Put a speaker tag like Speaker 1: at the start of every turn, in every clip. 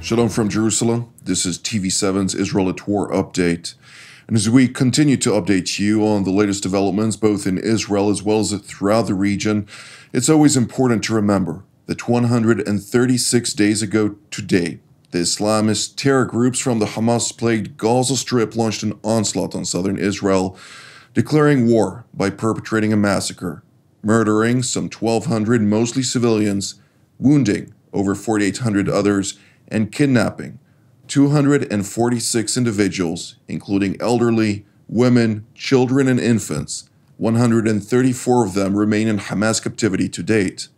Speaker 1: Shalom from Jerusalem. This is TV7's Israel at War update. And as we continue to update you on the latest developments, both in Israel as well as throughout the region, it's always important to remember that 136 days ago today, the Islamist terror groups from the Hamas-plagued Gaza Strip launched an onslaught on southern Israel, declaring war by perpetrating a massacre, murdering some 1,200 mostly civilians, wounding over 4,800 others, and kidnapping 246 individuals, including elderly, women, children, and infants. 134 of them remain in Hamas captivity to date.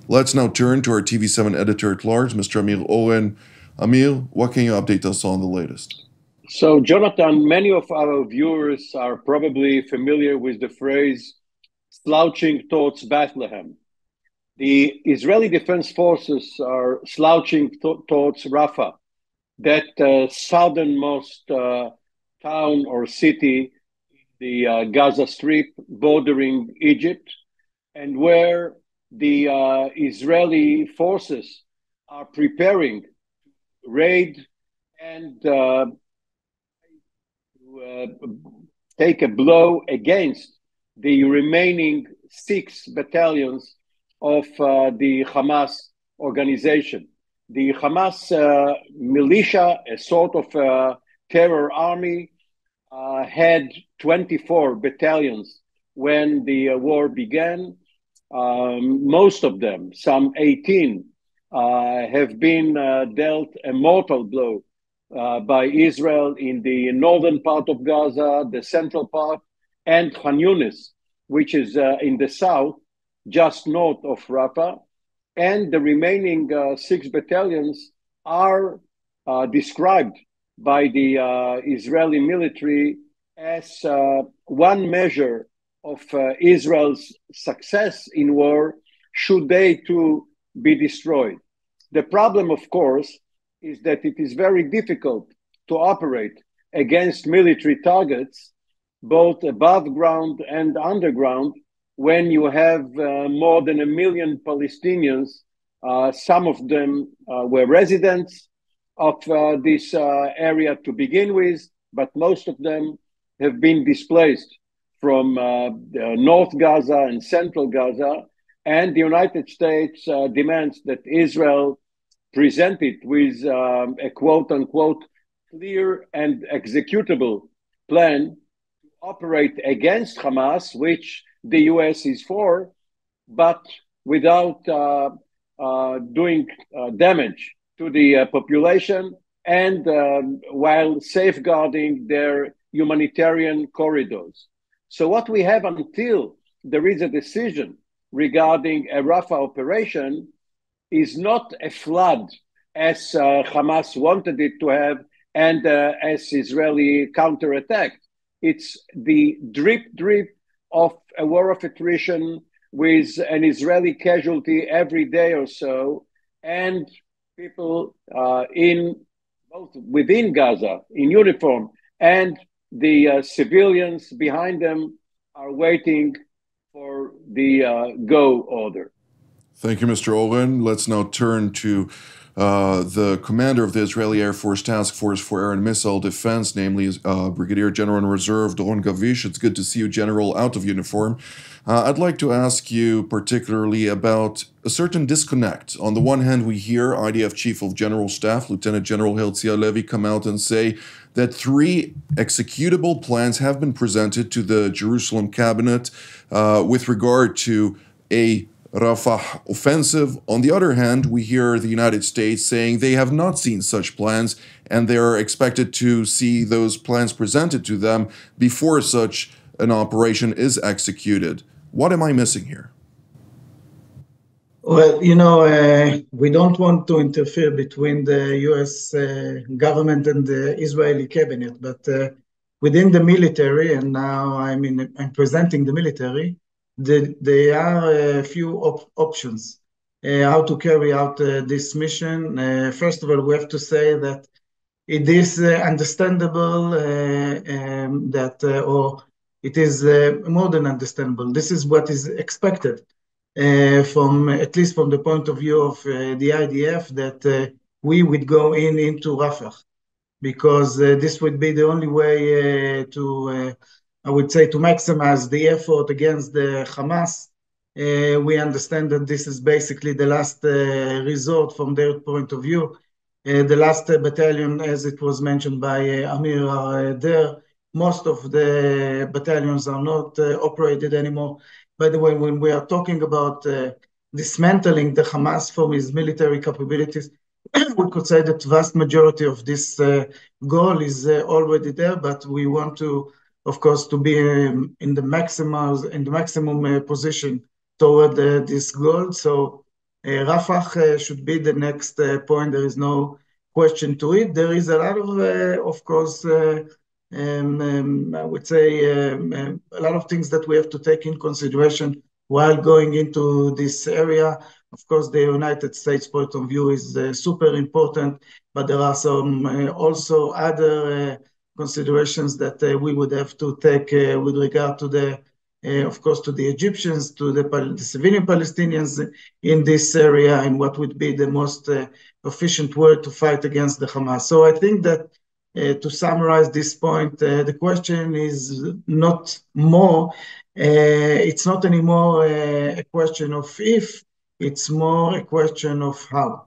Speaker 1: Let's now turn to our TV7 editor-at-large, Mr. Amir Oren. Amir, what can you update us on the latest?
Speaker 2: So, Jonathan, many of our viewers are probably familiar with the phrase slouching towards Bethlehem. The Israeli Defense Forces are slouching towards Rafah, that southernmost town or city, the Gaza Strip bordering Egypt, and where the Israeli forces are preparing to raid and take a blow against the remaining 6 battalions of the Hamas organization. The Hamas militia, a sort of terror army, had 24 battalions when the war began. Most of them, some 18, have been dealt a mortal blow by Israel in the northern part of Gaza, the central part, and Khan Yunis, which is in the south, just north of Rafah, and the remaining 6 battalions are described by the Israeli military as one measure of Israel's success in war should they too be destroyed. The problem, of course, is that it is very difficult to operate against military targets, both above ground and underground, when you have more than 1 million Palestinians. Some of them were residents of this area to begin with, but most of them have been displaced from North Gaza and Central Gaza, and the United States demands that Israel present it with a quote-unquote clear and executable plan to operate against Hamas, which the US is for, but without doing damage to the population and while safeguarding their humanitarian corridors. So what we have until there is a decision regarding a Rafah operation is not a flood as Hamas wanted it to have and as Israeli counterattacked. It's the drip of a war of attrition with an Israeli casualty every day or so, and people in both within Gaza in uniform and the civilians behind them are waiting for the go order.
Speaker 1: Thank you, Mr. Oren. Let's now turn to the commander of the Israeli Air Force Task Force for Air and Missile Defense, namely Brigadier General in Reserve Doron Gavish. It's good to see you, General, out of uniform. I'd like to ask you particularly about a certain disconnect. On the one hand, we hear IDF Chief of General Staff, Lieutenant General Herzi Halevi, come out and say that 3 executable plans have been presented to the Jerusalem cabinet with regard to a Rafah offensive. On the other hand, we hear the United States saying they have not seen such plans and they are expected to see those plans presented to them before such an operation is executed. What am I missing here?
Speaker 3: Well, we don't want to interfere between the U.S. Government and the Israeli cabinet, but within the military, and now I'm presenting the military, there are a few options how to carry out this mission. First of all, we have to say that it is understandable or it is more than understandable. This is what is expected from at least from the point of view of the IDF, that we would go into Rafah, because this would be the only way I would say, to maximize the effort against the Hamas. We understand that this is basically the last resort from their point of view. The last battalion, as it was mentioned by Amir, are there. Most of the battalions are not operated anymore. By the way, when we are talking about dismantling the Hamas from its military capabilities, we could say that vast majority of this goal is already there, but we want to, of course, to be in the maximum position toward this goal. So Rafah should be the next point. There is no question to it. There is a lot of course, I would say a lot of things that we have to take in consideration while going into this area. Of course, the United States point of view is super important, but there are some also other considerations that we would have to take with regard to the, of course, to the Egyptians, to the civilian Palestinians in this area, and what would be the most efficient way to fight against the Hamas. So I think that to summarize this point, the question is not more, it's not anymore a question of if, it's more a question of how.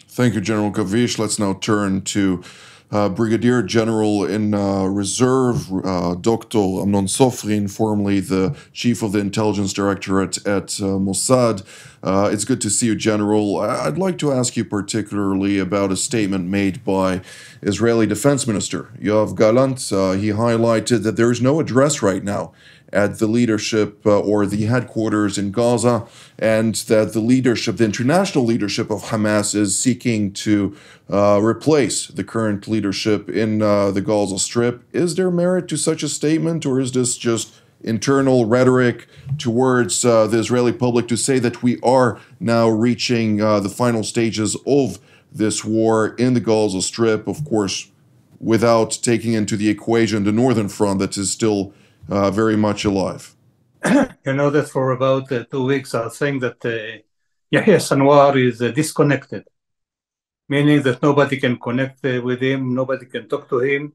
Speaker 1: Thank you, General Kavish. Let's now turn to Brigadier General in Reserve, Dr. Amnon Sofrin, formerly the Chief of the Intelligence Directorate at Mossad. It's good to see you, General. I'd like to ask you particularly about a statement made by Israeli Defense Minister Yoav Gallant. He highlighted that there is no address right now at the leadership or the headquarters in Gaza, and that the leadership, the international leadership of Hamas, is seeking to replace the current leadership in the Gaza Strip. Is there merit to such a statement, or is this just internal rhetoric towards the Israeli public to say that we are now reaching the final stages of this war in the Gaza Strip, of course, without taking into the equation the northern front that is still very much alive?
Speaker 4: You know that for about 2 weeks I was saying that Yahya Sinwar is disconnected, meaning that nobody can connect with him, nobody can talk to him.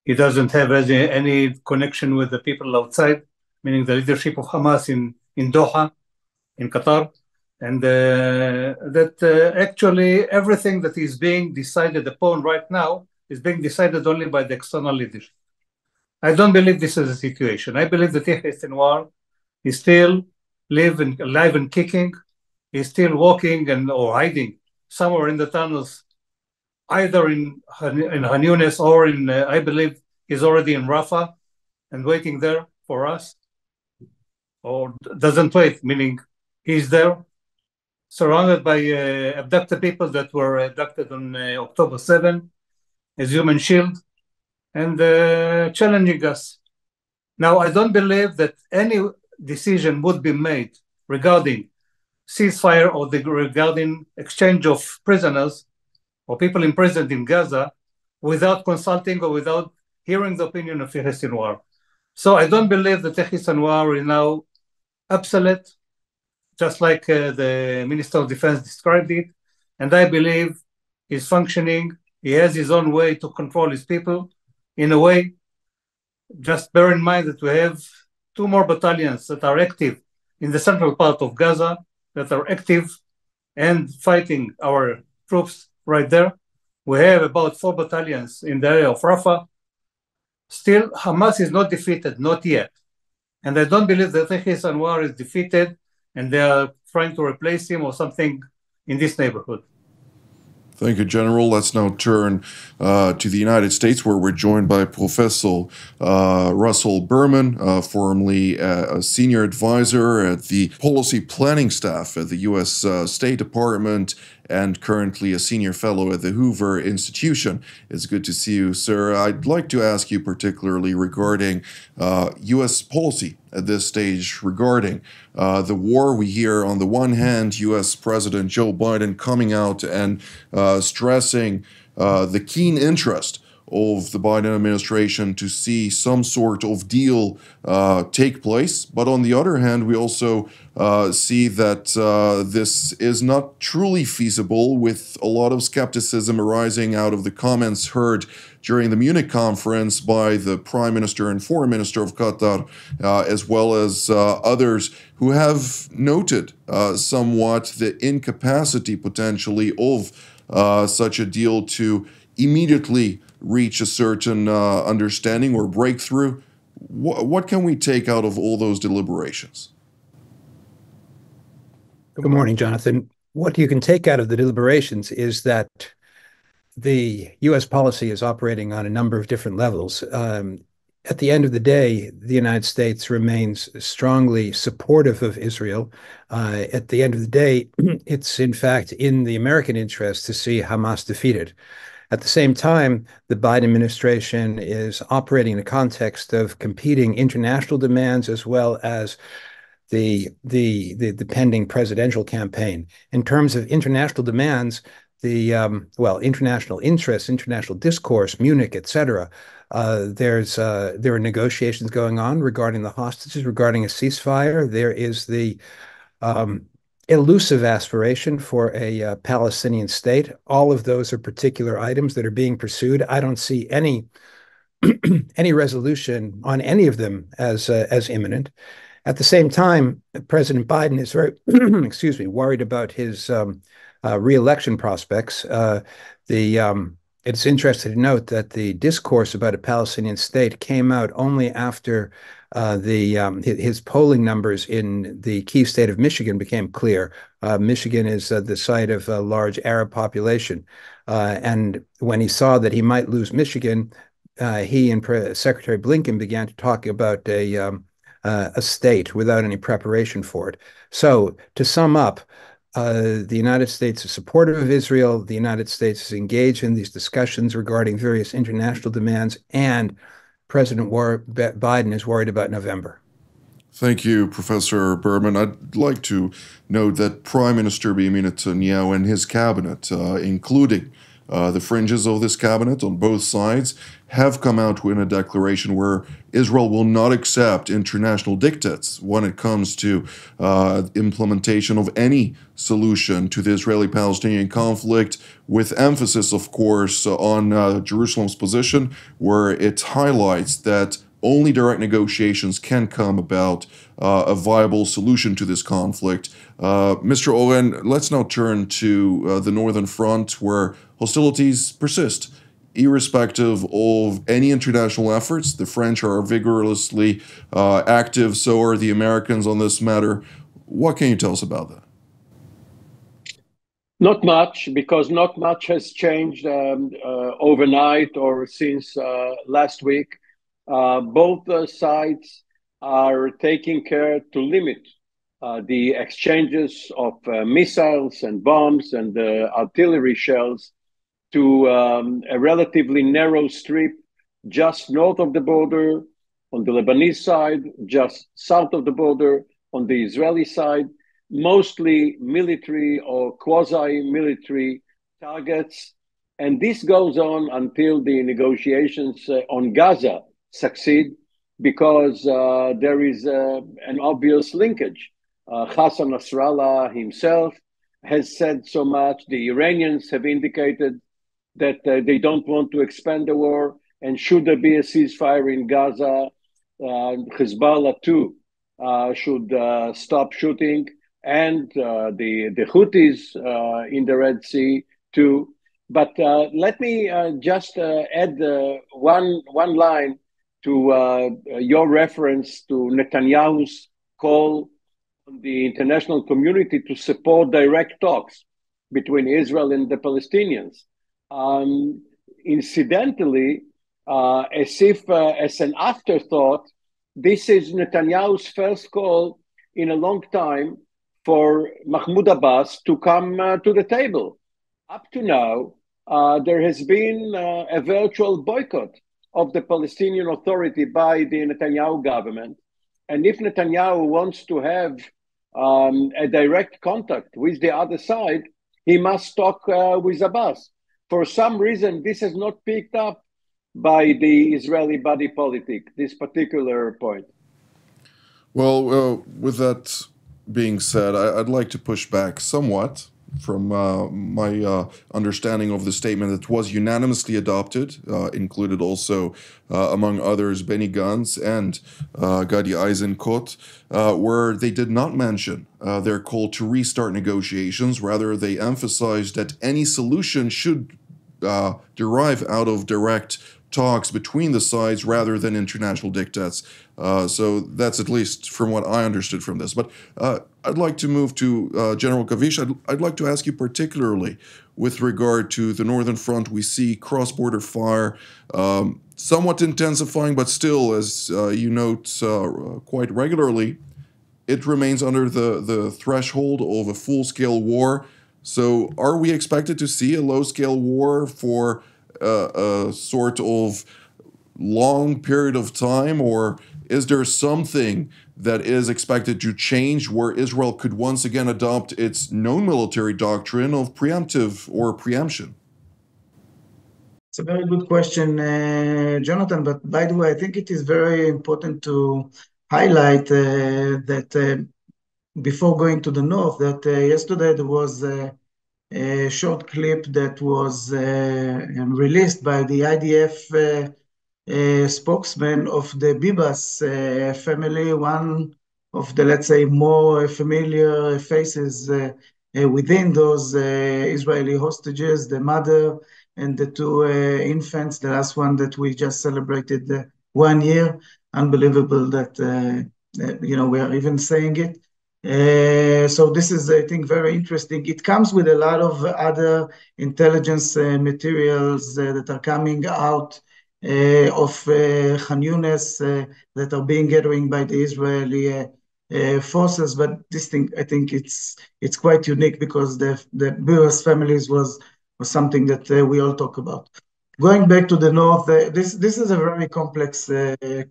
Speaker 4: He doesn't have any connection with the people outside, meaning the leadership of Hamas in Doha, in Qatar. And that actually everything that is being decided upon right now is being decided only by the external leadership. I don't believe this is a situation. I believe that Yahya Sinwar is still alive and kicking. He's still walking or hiding somewhere in the tunnels, either in Han Yunis or in, I believe he's already in Rafah and waiting there for us, or doesn't wait, meaning he's there, surrounded by abducted people that were abducted on October 7 as human shield, and challenging us. Now, I don't believe that any decision would be made regarding ceasefire or regarding exchange of prisoners or people imprisoned in Gaza without consulting or without hearing the opinion of Yahya Sinwar. So I don't believe that Yahya Sinwar is now obsolete, just like the Minister of Defense described it. And I believe he's functioning. He has his own way to control his people. In a way, just bear in mind that we have 2 more battalions that are active in the central part of Gaza, that are active and fighting our troops right there. We have about 4 battalions in the area of Rafah. Still, Hamas is not defeated, not yet. And I don't believe that Yahya Sinwar is defeated and they are trying to replace him or something in this neighborhood.
Speaker 1: Thank you, General. Let's now turn to the United States, where we're joined by Professor Russell Berman, formerly a senior advisor at the policy planning staff at the U.S. State Department and currently a senior fellow at the Hoover Institution. It's good to see you, sir. I'd like to ask you particularly regarding U.S. policy at this stage regarding the war. We hear on the one hand U.S. President Joe Biden coming out and stressing the keen interest of the Biden administration to see some sort of deal take place. But on the other hand, we also see that this is not truly feasible, with a lot of skepticism arising out of the comments heard during the Munich conference by the Prime Minister and Foreign Minister of Qatar, as well as others who have noted somewhat the incapacity potentially of such a deal to immediately reach a certain understanding or breakthrough. What can we take out of all those deliberations?
Speaker 5: Good morning, Jonathan. What you can take out of the deliberations is that the U.S. policy is operating on a number of different levels. At the end of the day, the United States remains strongly supportive of Israel. At the end of the day, it's in fact in the American interest to see Hamas defeated. At the same time, the Biden administration is operating in a context of competing international demands as well as the pending presidential campaign. In terms of international demands, international interests, international discourse, Munich, etc. There are negotiations going on regarding the hostages, regarding a ceasefire. There is the elusive aspiration for a Palestinian state. All of those are particular items that are being pursued. I don't see any any resolution on any of them as imminent. At the same time, President Biden is very, worried about his re-election prospects. It's interesting to note that the discourse about a Palestinian state came out only after his polling numbers in the key state of Michigan became clear. Michigan is the site of a large Arab population, and when he saw that he might lose Michigan, he and Secretary Blinken began to talk about a state without any preparation for it. So, to sum up, the United States is supportive of Israel. The United States is engaged in these discussions regarding various international demands, and President Biden is worried about November.
Speaker 1: Thank you, Professor Berman. I'd like to note that Prime Minister Benjamin Netanyahu and his cabinet, including the fringes of this cabinet on both sides, have come out with a declaration where Israel will not accept international diktats when it comes to implementation of any solution to the Israeli-Palestinian conflict, with emphasis, of course, on Jerusalem's position, where it highlights that only direct negotiations can come about a viable solution to this conflict. Mr. Oren, let's now turn to the Northern Front, where hostilities persist. Irrespective of any international efforts, the French are vigorously active, so are the Americans on this matter. What can you tell us about that?
Speaker 2: Not much, because not much has changed overnight or since last week. Both sides are taking care to limit the exchanges of missiles and bombs and artillery shells to a relatively narrow strip just north of the border on the Lebanese side, just south of the border on the Israeli side, mostly military or quasi-military targets. And this goes on until the negotiations on Gaza succeed, because there is an obvious linkage. Hassan Nasrallah himself has said so much. The Iranians have indicated that they don't want to expand the war, and should there be a ceasefire in Gaza, Hezbollah too should stop shooting, and the Houthis in the Red Sea too. But let me just add one line to your reference to Netanyahu's call on the international community to support direct talks between Israel and the Palestinians. Incidentally, as an afterthought, this is Netanyahu's first call in a long time for Mahmoud Abbas to come to the table. Up to now, there has been a virtual boycott of the Palestinian Authority by the Netanyahu government. And if Netanyahu wants to have a direct contact with the other side, he must talk with Abbas. For some reason, this has not picked up by the Israeli body politic, this particular point.
Speaker 1: Well, with that being said, I'd like to push back somewhat from my understanding of the statement that was unanimously adopted, included also, among others, Benny Gantz and Gadi Eisenkot, where they did not mention their call to restart negotiations. Rather, they emphasized that any solution should derive out of direct talks between the sides rather than international diktats. So that's at least from what I understood from this. But I'd like to move to General Gavish. I'd like to ask you particularly with regard to the Northern Front. We see cross-border fire somewhat intensifying, but still, as you note quite regularly, it remains under the threshold of a full-scale war. So are we expected to see a low-scale war for a sort of long period of time, or is there something that is expected to change where Israel could once again adopt its non-military doctrine of preemptive or preemption?
Speaker 3: It's a very good question, Jonathan. But by the way, I think it is very important to highlight that before going to the north, that yesterday there was a short clip that was released by the IDF spokesman of the Bibas family, one of the, let's say, more familiar faces within those Israeli hostages, the mother and the two infants, the last one that we just celebrated 1 year. Unbelievable that, we are even saying it. So this is, I think, very interesting. It comes with a lot of other intelligence materials that are coming out of Khan Yunis that are being gathering by the Israeli forces. But this thing, I think, it's quite unique because the Biras families was something that we all talk about. Going back to the north, this is a very complex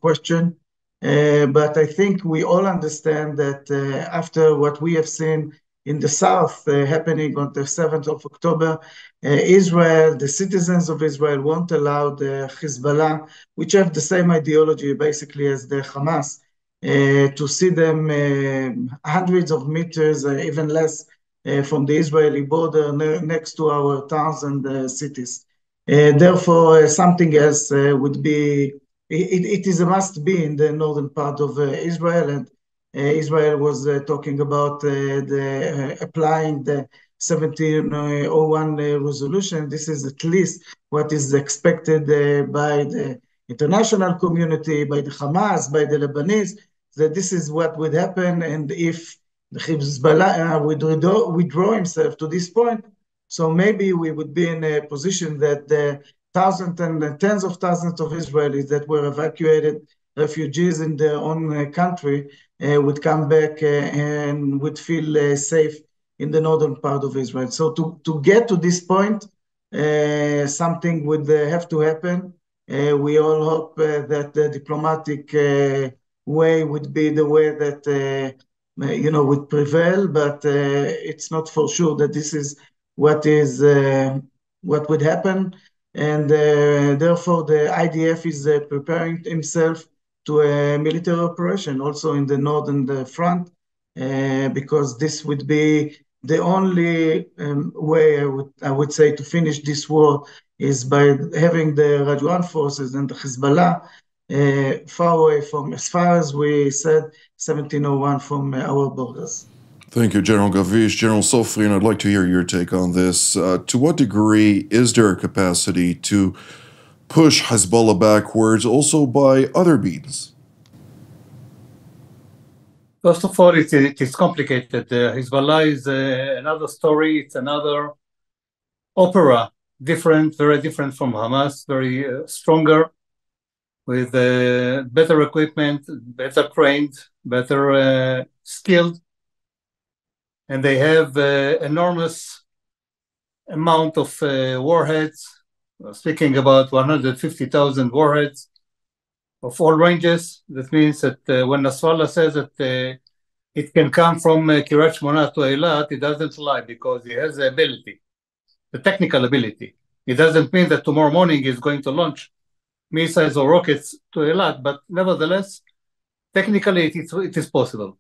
Speaker 3: question. But I think we all understand that after what we have seen in the south happening on the 7th of October, Israel, the citizens of Israel won't allow the Hezbollah, which have the same ideology basically as the Hamas, to see them hundreds of meters, even less, from the Israeli border next to our towns and cities. Therefore, something else would be it is a must be in the northern part of Israel, and Israel was talking about applying the 1701 resolution. This is at least what is expected by the international community, by the Hamas, by the Lebanese, that this is what would happen. And if the Hezbollah would withdraw himself to this point, so maybe we would be in a position that the thousands and tens of thousands of Israelis that were evacuated, refugees in their own country, would come back and would feel safe in the northern part of Israel. So to get to this point, something would have to happen. We all hope that the diplomatic way would be the way that would prevail, but it's not for sure that this is what would happen. And therefore, the IDF is preparing himself to a military operation also in the northern front, because this would be the only way I would say to finish this war is by having the Radwan forces and the Hezbollah far away from, as far as we said, 1701 from our borders.
Speaker 1: Thank you, General Gavish. General Sofri, and I'd like to hear your take on this. To what degree is there a capacity to push Hezbollah backwards also by other means?
Speaker 4: First of all, it is complicated. Hezbollah is another story. It's another opera, very different from Hamas, very stronger, with better equipment, better trained, better skilled. And they have enormous amount of warheads, speaking about 150,000 warheads of all ranges. That means that when Nasrallah says that it can come from Kiryat Shmona to Eilat, it doesn't lie, because he has the ability, the technical ability. It doesn't mean that tomorrow morning he's going to launch missiles or rockets to Eilat, but nevertheless, technically it is possible.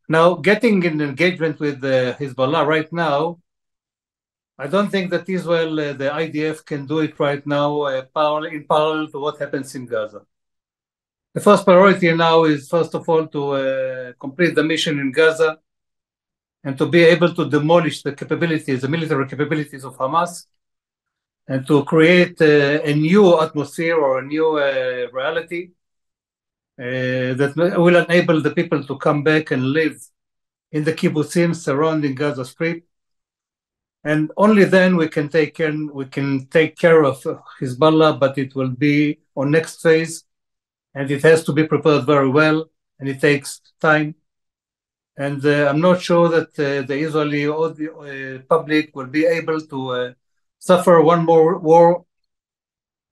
Speaker 4: Now, getting in engagement with Hezbollah right now, I don't think that Israel, the IDF, can do it right now in parallel to what happens in Gaza. The first priority now is, first of all, to complete the mission in Gaza and to be able to demolish the capabilities, the military capabilities of Hamas, and to create a new atmosphere or a new reality that will enable the people to come back and live in the kibbutzim surrounding Gaza Strip. And only then we can take care of Hezbollah, but it will be on next phase, and it has to be prepared very well, and it takes time. And I'm not sure that the Israeli public will be able to suffer one more war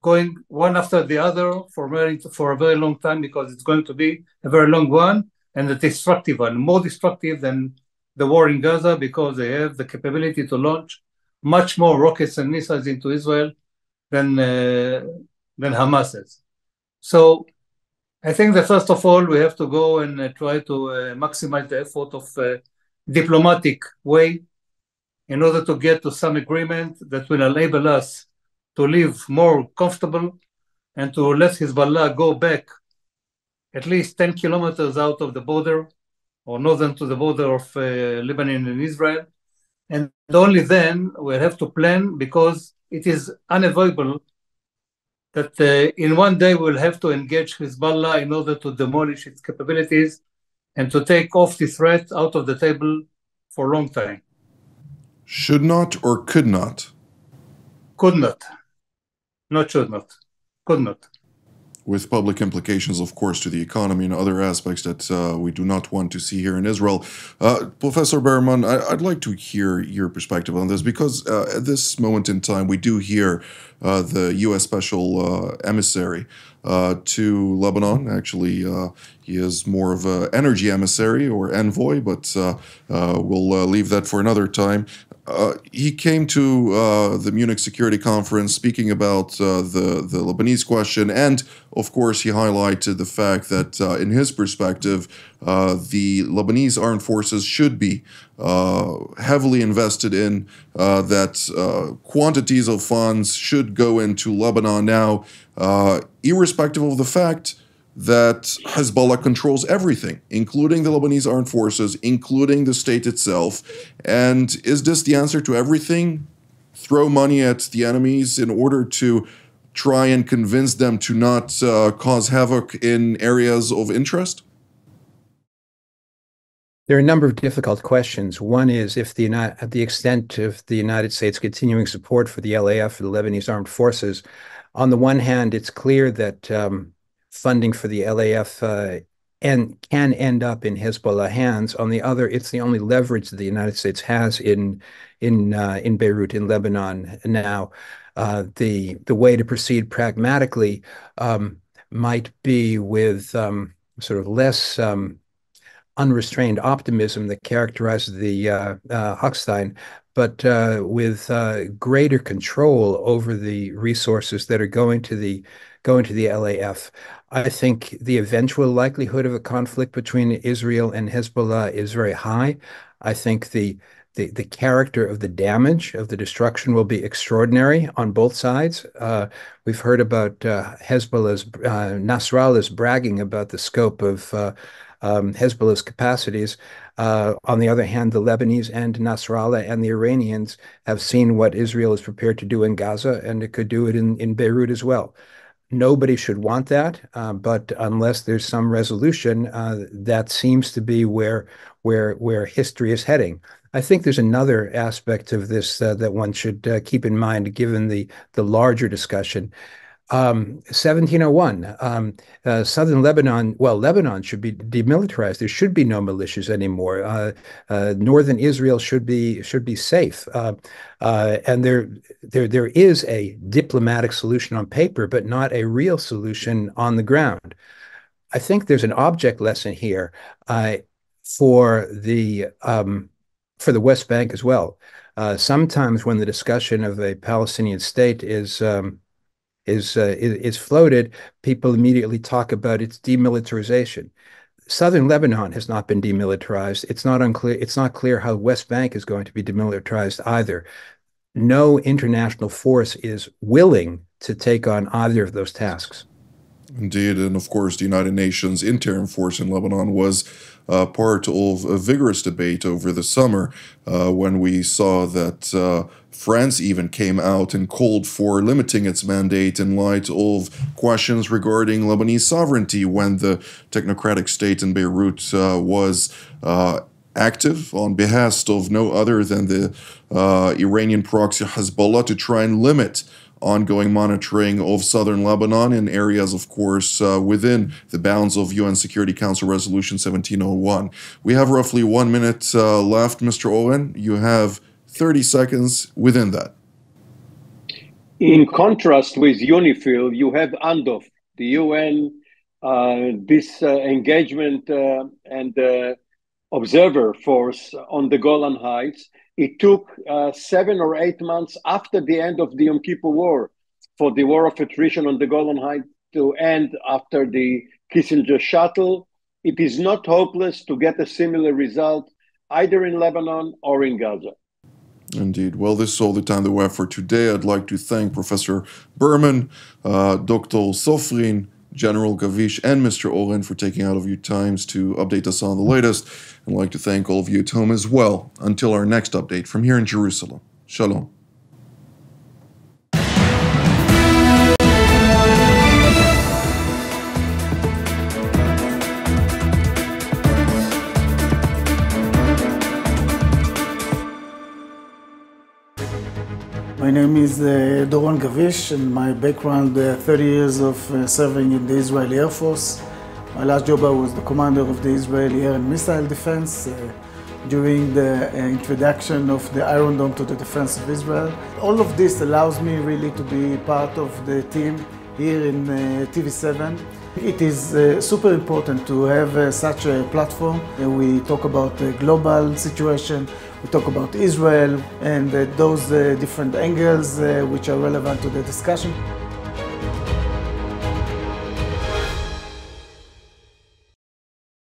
Speaker 4: going one after the other for a very long time, because it's going to be a very long one and a destructive one, more destructive than the war in Gaza, because they have the capability to launch much more rockets and missiles into Israel than Hamas has. So I think that first of all, we have to go and try to maximize the effort of diplomatic way in order to get to some agreement that will enable us to live more comfortable and to let Hezbollah go back at least 10 kilometers out of the border or northern to the border of Lebanon and Israel. And only then we'll have to plan, because it is unavoidable that in one day we'll have to engage Hezbollah in order to demolish its capabilities and to take off the threat out of the table for a long time.
Speaker 1: Should not or could not?
Speaker 4: Could not. Not should not. Could not.
Speaker 1: With public implications, of course, to the economy and other aspects that we do not want to see here in Israel. Professor Berman, I'd like to hear your perspective on this, because at this moment in time, we do hear the U.S. Special Emissary to Lebanon. Actually, he is more of an energy emissary or envoy, but we'll leave that for another time. He came to the Munich Security Conference speaking about the Lebanese question, and of course he highlighted the fact that in his perspective, the Lebanese armed forces should be heavily invested in, that quantities of funds should go into Lebanon now, irrespective of the fact that Hezbollah controls everything, including the Lebanese armed forces, including the state itself. And is this the answer to everything? Throw money at the enemies in order to try and convince them to not cause havoc in areas of interest?
Speaker 5: There are a number of difficult questions. One is, if at the extent of the United States continuing support for the LAF, for the Lebanese armed forces, on the one hand, it's clear that funding for the LAF can end up in Hezbollah hands. On the other, it's the only leverage that the United States has in Beirut, in Lebanon now. The way to proceed pragmatically might be with sort of less unrestrained optimism that characterizes the Hochstein, but with greater control over the resources that are going to the LAF. I think the eventual likelihood of a conflict between Israel and Hezbollah is very high. I think the character of the damage, of the destruction, will be extraordinary on both sides. We've heard about Nasrallah's bragging about the scope of Hezbollah's capacities. On the other hand, the Lebanese and Nasrallah and the Iranians have seen what Israel is prepared to do in Gaza, and it could do it in Beirut as well. Nobody should want that, but unless there's some resolution, that seems to be where history is heading. I think there's another aspect of this that one should keep in mind, given the larger discussion. 1701, southern Lebanon, well, Lebanon should be demilitarized. There should be no militias anymore. Northern Israel should be safe. And there is a diplomatic solution on paper, but not a real solution on the ground. I think there's an object lesson here for the West Bank as well. Sometimes when the discussion of a Palestinian state is is floated, people immediately talk about its demilitarization. Southern Lebanon has not been demilitarized. It's not clear how West Bank is going to be demilitarized either. No international force is willing to take on either of those tasks.
Speaker 1: Indeed, and of course, the United Nations interim force in Lebanon was part of a vigorous debate over the summer when we saw that France even came out and called for limiting its mandate in light of questions regarding Lebanese sovereignty when the technocratic state in Beirut was active on behest of no other than the Iranian proxy Hezbollah to try and limit ongoing monitoring of southern Lebanon in areas, of course, within the bounds of UN Security Council Resolution 1701. We have roughly 1 minute left, Mr. Oren. You have 30 seconds within that.
Speaker 2: In contrast with UNIFIL, you have ANDOF, the UN disengagement and observer force on the Golan Heights. It took 7 or 8 months after the end of the Yom Kippur War for the war of attrition on the Golan Heights to end after the Kissinger shuttle. It is not hopeless to get a similar result either in Lebanon or in Gaza.
Speaker 1: Indeed. Well, this is all the time that we have for today. I'd like to thank Professor Berman, Dr. Sofrin, General Gavish, and Mr. Oren for taking out of your times to update us on the latest. I'd like to thank all of you at home as well. Until our next update from here in Jerusalem. Shalom.
Speaker 3: My name is Doron Gavish, and my background, 30 years of serving in the Israeli Air Force. My last job, I was the commander of the Israeli Air and Missile Defense during the introduction of the Iron Dome to the defense of Israel. All of this allows me really to be part of the team here in TV7. It is super important to have such a platform. We talk about the global situation, we talk about Israel and those different angles which are relevant to the discussion.